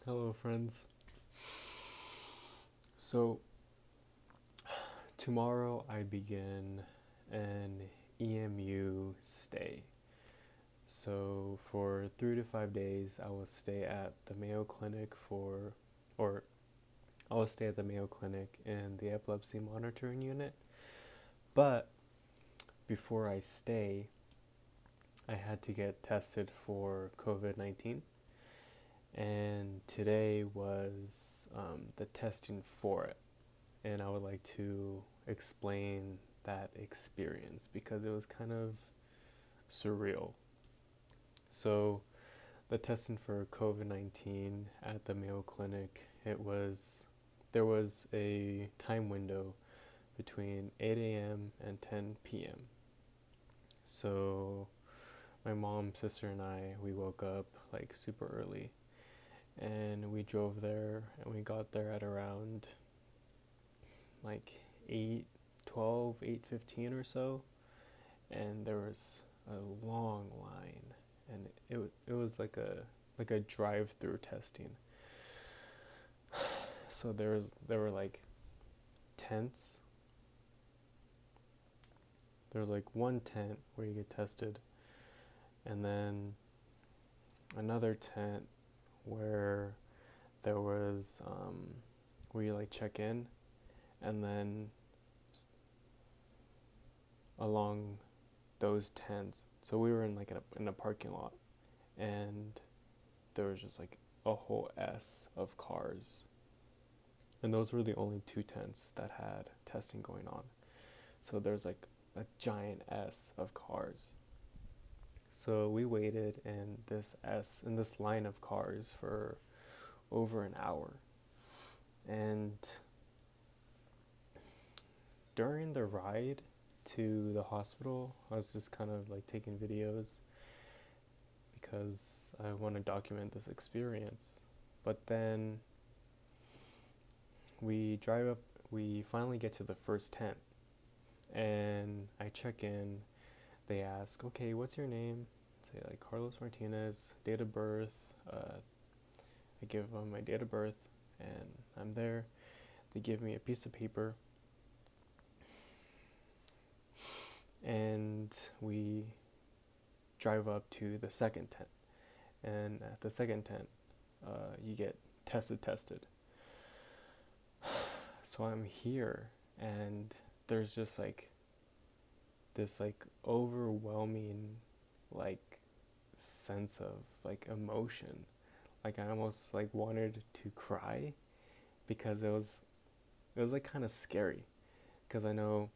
Hello, friends. So, tomorrow I begin an EMU stay. So, for 3 to 5 days, I will stay at the Mayo Clinic or I will stay at the Mayo Clinic in the epilepsy monitoring unit. But before I stay, I had to get tested for COVID 19. And today was the testing for it. And I would like to explain that experience because it was kind of surreal. So, the testing for COVID 19 at the Mayo Clinic, there was a time window between 8 a.m. and 10 p.m. So, my mom, sister, and we woke up like super early and we drove there and we got there at around like 8:12, 8:15 or so, and there was a long line, and it was like a drive-through testing. So there were like tents. There was like one tent where you get tested, and then another tent where there was where you like check in, and then along those tents. So we were in like in a parking lot, and there was just like a whole S of cars, and those were the only two tents that had testing going on. So there's like a giant S of cars. So we waited in this line of cars for over an hour, and during the ride to the hospital, I was just kind of like taking videos because I want to document this experience. But then we finally get to the first tent, and I check in. They ask, okay, what's your name? Say like Carlos Martinez, date of birth. I give them my date of birth, and I'm there. They give me a piece of paper, and we drive up to the second tent. And at the second tent, you get tested. So I'm here, and there's just like this like overwhelming like sense of like emotion. Like I almost like wanted to cry because it was like kind of scary, because I know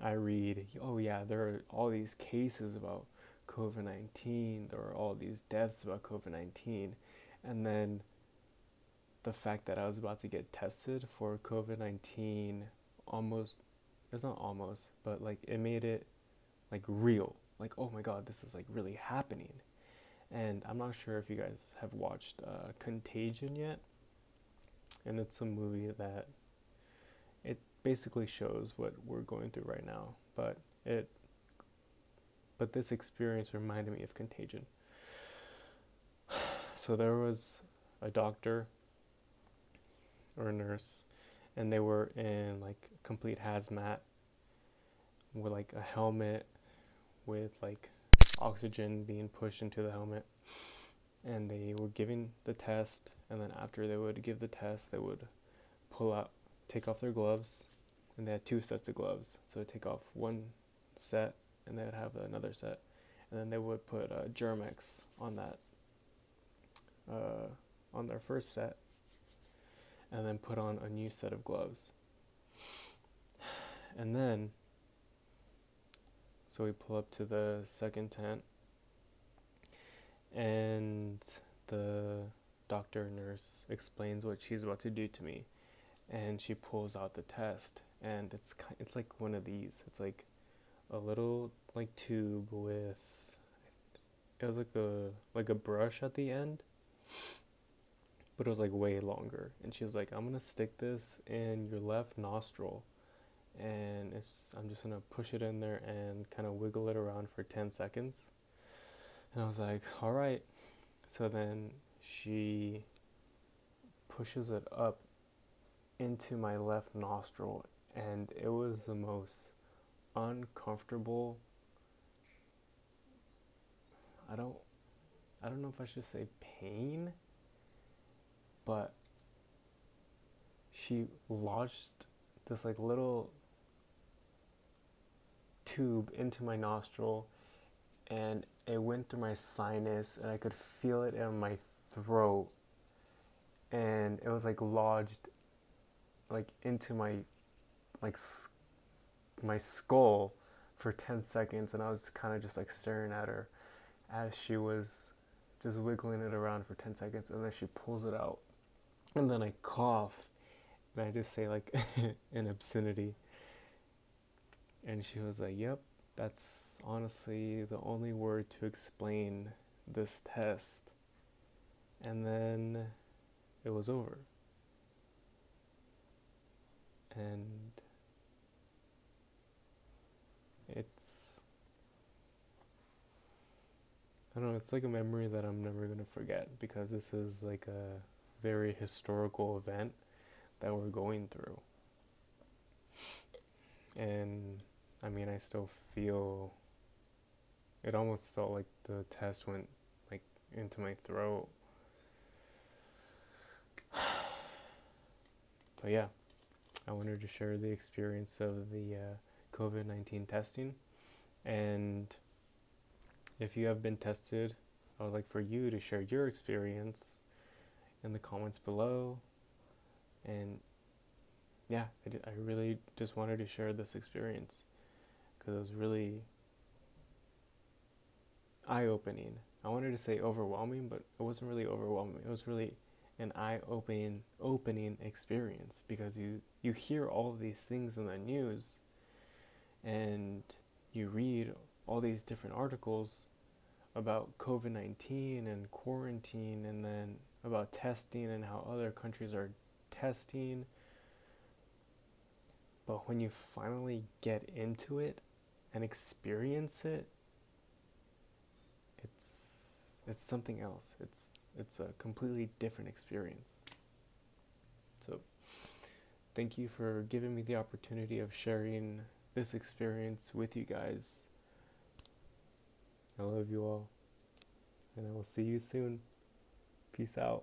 I read, oh yeah, there are all these cases about COVID 19, there are all these deaths about COVID 19, and then the fact that I was about to get tested for COVID 19 almost, it's not almost, but like it made it like real. Like, oh my god, this is like really happening. And I'm not sure if you guys have watched Contagion yet, and it's a movie that it basically shows what we're going through right now, but this experience reminded me of Contagion. So there was a doctor or a nurse, and they were in like complete hazmat with like a helmet with like oxygen being pushed into the helmet, and they were giving the test, and then after they would give the test, they would take off their gloves, and they had two sets of gloves. So they'd take off one set, and they would have another set, and then they would put Germ-X on that, on their first set, and then put on a new set of gloves. And then, so we pull up to the second tent, and the doctor nurse explains what she's about to do to me, and she pulls out the test, and it's like one of these. It's like a little like tube with, it was like a brush at the end, but it was like way longer. And she was like, I'm gonna stick this in your left nostril, and I'm just gonna push it in there and kind of wiggle it around for 10 seconds. And I was like, all right. So then she pushes it up into my left nostril, and it was the most uncomfortable. I don't I don't know if I should say pain, but she lodged this like little tube into my nostril, and it went through my sinus, and I could feel it in my throat, and it was like lodged like into like my skull for 10 seconds, and I was kind of just like staring at her as she was just wiggling it around for 10 seconds, and then she pulls it out, and then I cough, and I just say like an obscenity, and she was like, yep, that's honestly the only word to explain this test. And then it was over. And it's, I don't know, it's like a memory that I'm never going to forget, because this is like a very historical event that we're going through. And I mean, I still feel, it almost felt like the test went like into my throat. But yeah, I wanted to share the experience of the COVID-19 testing. And if you have been tested, I would like for you to share your experience in the comments below. And yeah, I really just wanted to share this experience, because it was really eye-opening. I wanted to say overwhelming, but it wasn't really overwhelming. It was really an eye-opening experience, because you hear all of these things in the news, and you read all these different articles about COVID-19 and quarantine, and then about testing and how other countries are testing. But when you finally get into it and experience it, it's something else. It's a completely different experience. So thank you for giving me the opportunity of sharing this experience with you guys. I love you all, and I will see you soon. Peace out.